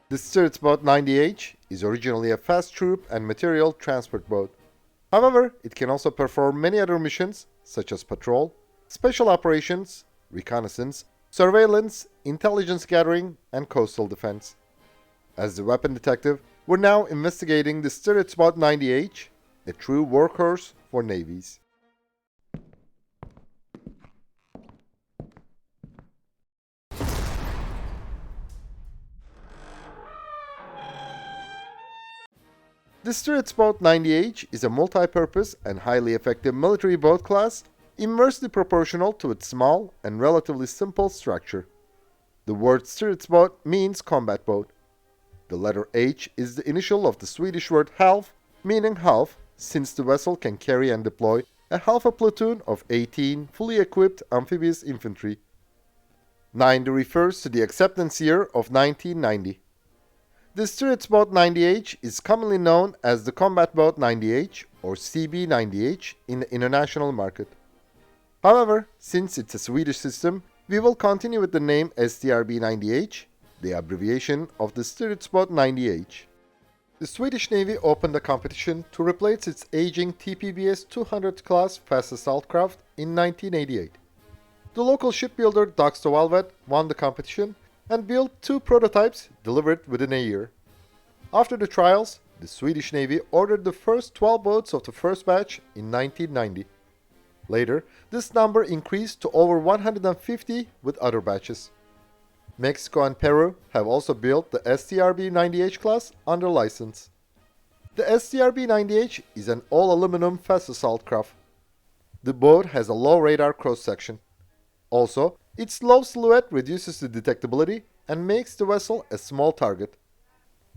The Stridsbåt 90H is originally a fast troop and material transport boat. However, it can also perform many other missions such as patrol, special operations, reconnaissance, surveillance, intelligence gathering, and coastal defense. As the weapon detective, we're now investigating the Stridsbåt 90H, a true workhorse for navies. The Stridsbåt 90H is a multi-purpose and highly effective military boat class, inversely proportional to its small and relatively simple structure. The word Stridsbåt means combat boat. The letter H is the initial of the Swedish word half, meaning half, since the vessel can carry and deploy a half a platoon of 18 fully equipped amphibious infantry. 90 refers to the acceptance year of 1990. The Stridsbåt 90H is commonly known as the Combat Boat 90H or CB-90H in the international market. However, since it's a Swedish system, we will continue with the name Strb-90H, the abbreviation of the Stridsbåt 90H. The Swedish Navy opened a competition to replace its aging TPBS 200 class fast assault craft in 1988. The local shipbuilder Valvet won the competition and built 2 prototypes delivered within a year. After the trials, the Swedish Navy ordered the first 12 boats of the first batch in 1990. Later, this number increased to over 150 with other batches. Mexico and Peru have also built the Strb-90H class under license. The Strb-90H is an all-aluminum fast assault craft. The boat has a low radar cross-section. Also, its low silhouette reduces the detectability and makes the vessel a small target.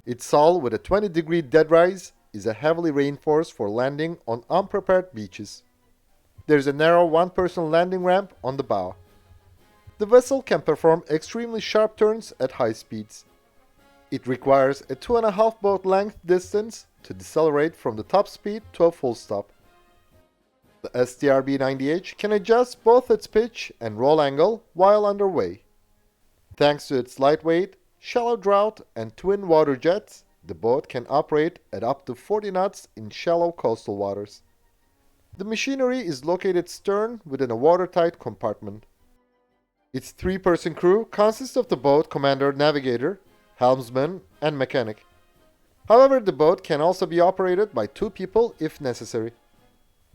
Its hull with a 20-degree dead rise is a heavily reinforced for landing on unprepared beaches. There is a narrow one-person landing ramp on the bow. The vessel can perform extremely sharp turns at high speeds. It requires a 2.5 boat length distance to decelerate from the top speed to a full stop. The Strb-90H can adjust both its pitch and roll angle while underway. Thanks to its lightweight, shallow draught, and twin water jets, the boat can operate at up to 40 knots in shallow coastal waters. The machinery is located stern within a watertight compartment. Its 3-person crew consists of the boat commander navigator, helmsman, and mechanic. However, the boat can also be operated by 2 people if necessary.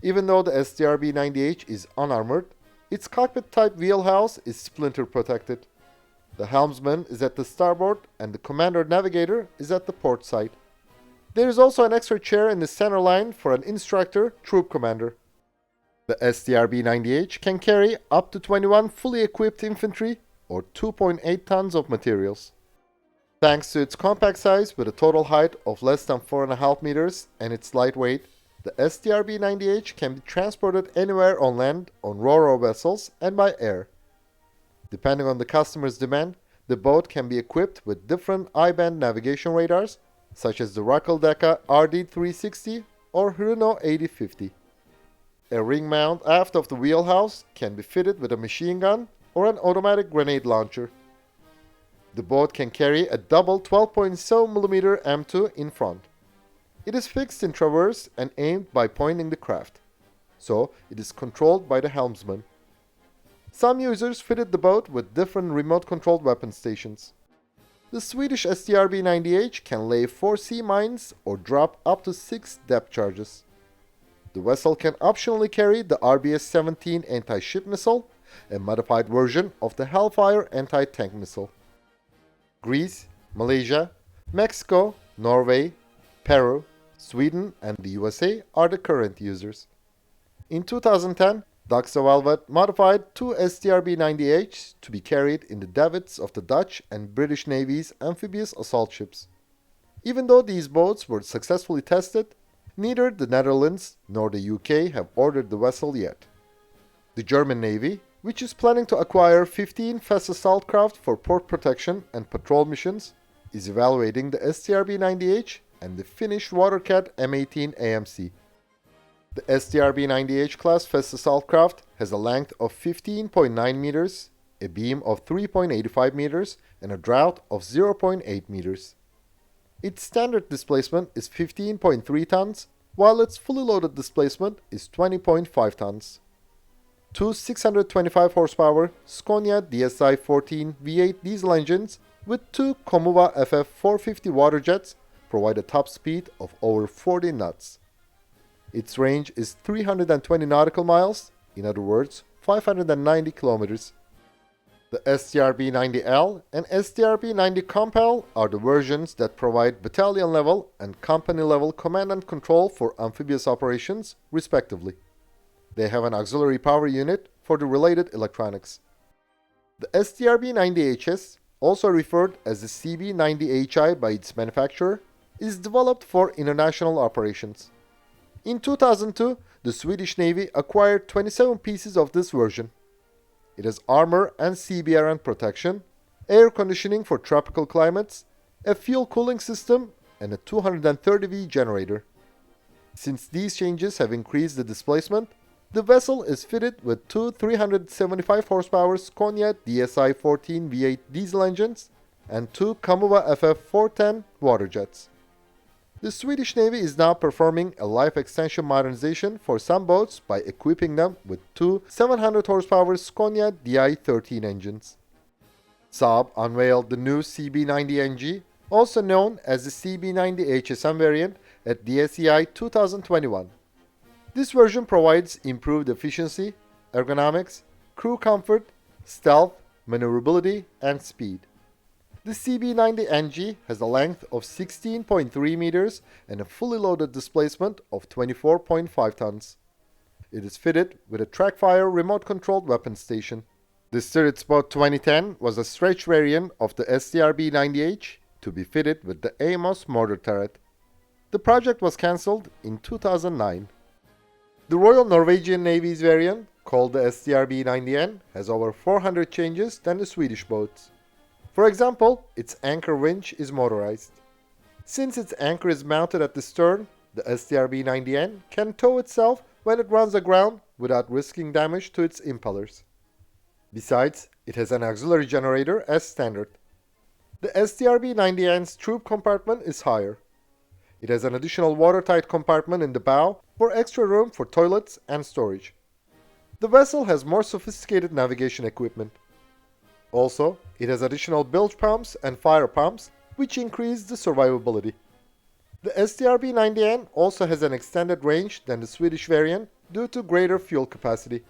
Even though the Strb-90H is unarmored, its cockpit-type wheelhouse is splinter protected. The helmsman is at the starboard and the commander-navigator is at the port side. There is also an extra chair in the center line for an instructor troop commander. The Strb-90H can carry up to 21 fully equipped infantry or 2.8 tons of materials. Thanks to its compact size with a total height of less than 4.5 meters and its light weight, the Strb-90H can be transported anywhere on land, on ro-ro vessels, and by air. Depending on the customer's demand, the boat can be equipped with different I-band navigation radars, such as the Rakaldeka RD360 or Hruno 8050. A ring mount aft of the wheelhouse can be fitted with a machine gun or an automatic grenade launcher. The boat can carry a double 12.7mm M2 in front. It is fixed in traverse and aimed by pointing the craft, so it is controlled by the helmsman. Some users fitted the boat with different remote-controlled weapon stations. The Swedish Strb-90H can lay 4 sea mines or drop up to 6 depth charges. The vessel can optionally carry the RBS-17 anti-ship missile, a modified version of the Hellfire anti-tank missile. Greece, Malaysia, Mexico, Norway, Peru, Sweden, and the USA are the current users. In 2010, Valvet modified 2 Strb-90Hs to be carried in the davits of the Dutch and British Navy's amphibious assault ships. Even though these boats were successfully tested, neither the Netherlands nor the UK have ordered the vessel yet. The German Navy, which is planning to acquire 15 fast assault craft for port protection and patrol missions, is evaluating the Strb-90H and the Finnish Watercat M18 AMC. The Strb-90H class fast assault craft has a length of 15.9 meters, a beam of 3.85 meters, and a draught of 0.8 meters. Its standard displacement is 15.3 tons, while its fully loaded displacement is 20.5 tons. Two 625 horsepower Scania DSi-14 V8 diesel engines with two Komuva FF450 water jets provide a top speed of over 40 knots. Its range is 320 nautical miles, in other words, 590 kilometers. The Strb-90L and Strb-90 KompL are the versions that provide battalion-level and company-level command and control for amphibious operations, respectively. They have an auxiliary power unit for the related electronics. The Strb-90HS, also referred as the CB-90HI by its manufacturer, is developed for international operations. In 2002, the Swedish Navy acquired 27 pieces of this version. It has armor and CBRN protection, air conditioning for tropical climates, a fuel cooling system, and a 230V generator. Since these changes have increased the displacement, the vessel is fitted with two 375 horsepower Scania DSi-14 V8 diesel engines and two Komuva FF410 water jets. The Swedish Navy is now performing a life extension modernization for some boats by equipping them with two 700 horsepower Scania Di-13 engines. Saab unveiled the new CB90NG, also known as the CB90 HSM variant, at DSEI 2021. This version provides improved efficiency, ergonomics, crew comfort, stealth, maneuverability, and speed. The CB90NG has a length of 16.3 meters and a fully loaded displacement of 24.5 tons. It is fitted with a trackfire remote-controlled weapon station. The Stridsbåt 2010 was a stretch variant of the Strb-90H to be fitted with the Amos mortar turret. The project was cancelled in 2009. The Royal Norwegian Navy's variant, called the Strb-90N, has over 400 changes than the Swedish boats. For example, its anchor winch is motorized. Since its anchor is mounted at the stern, the Strb-90N can tow itself when it runs aground without risking damage to its impellers. Besides, it has an auxiliary generator as standard. The Strb-90N's troop compartment is higher. It has an additional watertight compartment in the bow for extra room for toilets and storage. The vessel has more sophisticated navigation equipment. Also, it has additional bilge pumps and fire pumps, which increase the survivability. The Strb-90N also has an extended range than the Swedish variant due to greater fuel capacity.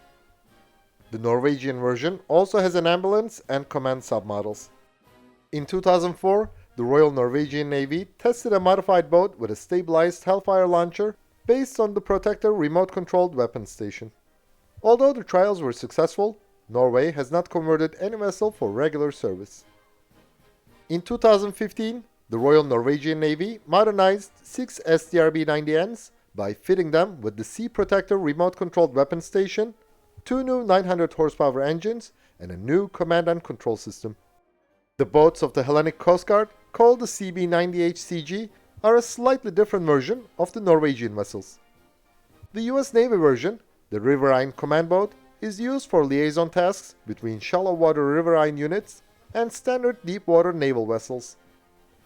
The Norwegian version also has an ambulance and command submodels. In 2004, the Royal Norwegian Navy tested a modified boat with a stabilized Hellfire launcher based on the Protector remote-controlled weapon station. Although the trials were successful, Norway has not converted any vessel for regular service. In 2015, the Royal Norwegian Navy modernized 6 Strb-90Ns by fitting them with the Sea Protector remote-controlled weapon station, 2 new 900 horsepower engines, and a new command and control system. The boats of the Hellenic Coast Guard, called the CB-90HCG, are a slightly different version of the Norwegian vessels. The US Navy version, the Riverine command boat, is used for liaison tasks between shallow water riverine units and standard deep water naval vessels.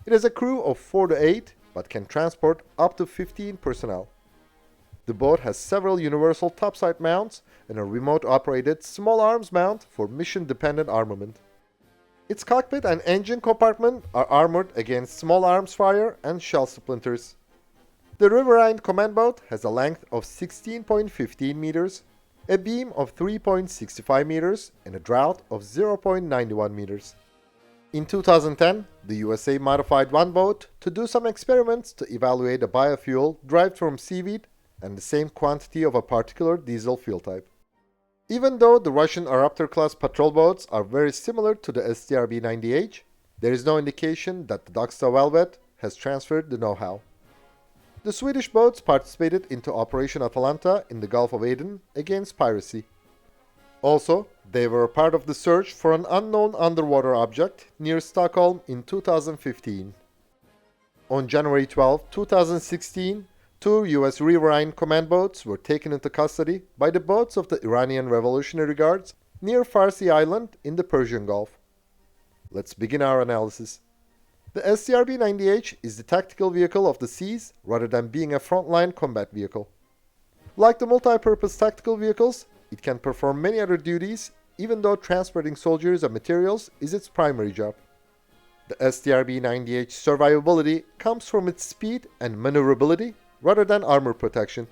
It has a crew of 4 to 8, but can transport up to 15 personnel. The boat has several universal topside mounts and a remote-operated small arms mount for mission-dependent armament. Its cockpit and engine compartment are armored against small arms fire and shell splinters. The Riverine command boat has a length of 16.15 meters, a beam of 3.65 meters, and a draught of 0.91 meters. In 2010, the USA modified one boat to do some experiments to evaluate a biofuel derived from seaweed and the same quantity of a particular diesel fuel type. Even though the Russian Raptor-class patrol boats are very similar to the Strb-90H, there is no indication that the Docksta Velvet has transferred the know-how. The Swedish boats participated into Operation Atalanta in the Gulf of Aden against piracy. Also, they were a part of the search for an unknown underwater object near Stockholm in 2015. On January 12, 2016, 2 US Riverine command boats were taken into custody by the boats of the Iranian Revolutionary Guards near Farsi Island in the Persian Gulf. Let's begin our analysis. The Strb-90H is the tactical vehicle of the seas rather than being a frontline combat vehicle. Like the multi-purpose tactical vehicles, it can perform many other duties even though transporting soldiers and materials is its primary job. The Strb-90H survivability comes from its speed and maneuverability rather than armor protection.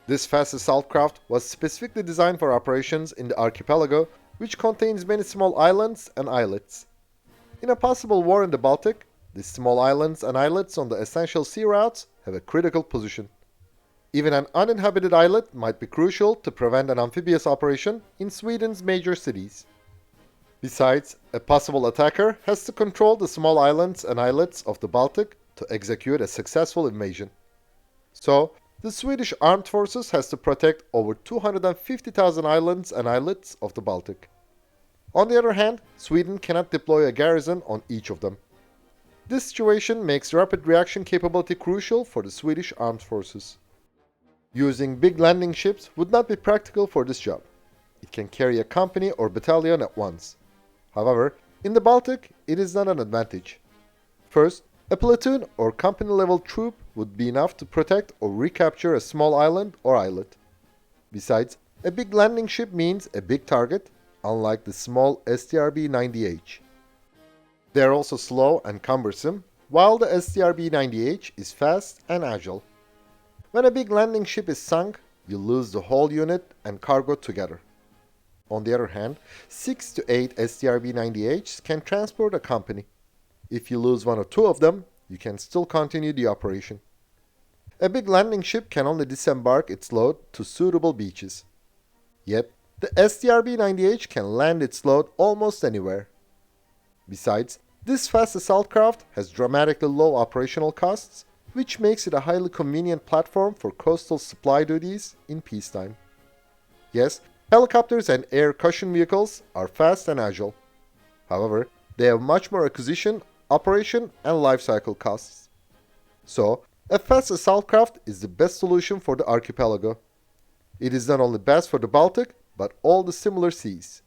This fast assault craft was specifically designed for operations in the archipelago, which contains many small islands and islets. In a possible war in the Baltic, these small islands and islets on the essential sea routes have a critical position. Even an uninhabited islet might be crucial to prevent an amphibious operation in Sweden's major cities. Besides, a possible attacker has to control the small islands and islets of the Baltic to execute a successful invasion. So, the Swedish armed forces has to protect over 250,000 islands and islets of the Baltic. On the other hand, Sweden cannot deploy a garrison on each of them. This situation makes rapid reaction capability crucial for the Swedish armed forces. Using big landing ships would not be practical for this job. It can carry a company or battalion at once. However, in the Baltic, it is not an advantage. First, a platoon or company-level troop would be enough to protect or recapture a small island or islet. Besides, a big landing ship means a big target, unlike the small Strb-90H. They are also slow and cumbersome, while the Strb-90H is fast and agile. When a big landing ship is sunk, you lose the whole unit and cargo together. On the other hand, 6 to 8 Strb-90Hs can transport a company. If you lose one or two of them, you can still continue the operation. A big landing ship can only disembark its load to suitable beaches. Yet, the Strb-90H can land its load almost anywhere. Besides, this fast assault craft has dramatically low operational costs, which makes it a highly convenient platform for coastal supply duties in peacetime. Yes, helicopters and air cushion vehicles are fast and agile. However, they have much more acquisition, operation, and life cycle costs. So, a fast assault craft is the best solution for the archipelago. It is not only best for the Baltic, but all the similar seas.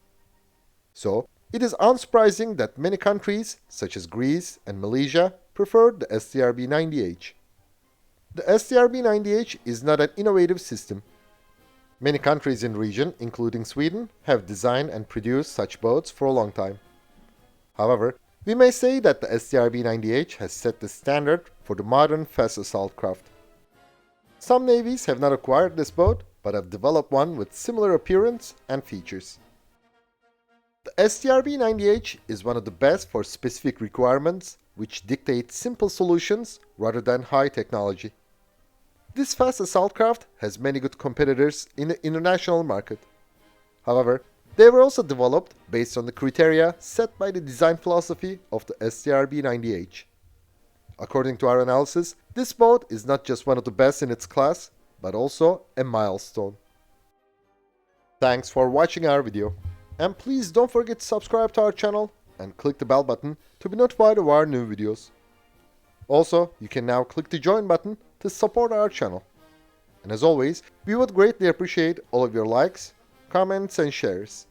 So, it is unsurprising that many countries, such as Greece and Malaysia, prefer the Strb-90H. The Strb-90H is not an innovative system. Many countries in the region, including Sweden, have designed and produced such boats for a long time. However, we may say that the Strb-90H has set the standard for the modern fast assault craft. Some navies have not acquired this boat, but have developed one with similar appearance and features. The Strb-90H is one of the best for specific requirements, which dictate simple solutions rather than high technology. This fast assault craft has many good competitors in the international market. However, they were also developed based on the criteria set by the design philosophy of the Strb-90H. According to our analysis, this boat is not just one of the best in its class, but also a milestone. Thanks for watching our video, and please don't forget to subscribe to our channel and click the bell button to be notified of our new videos. Also, you can now click the join button to support our channel. And as always, we would greatly appreciate all of your likes, comments and shares.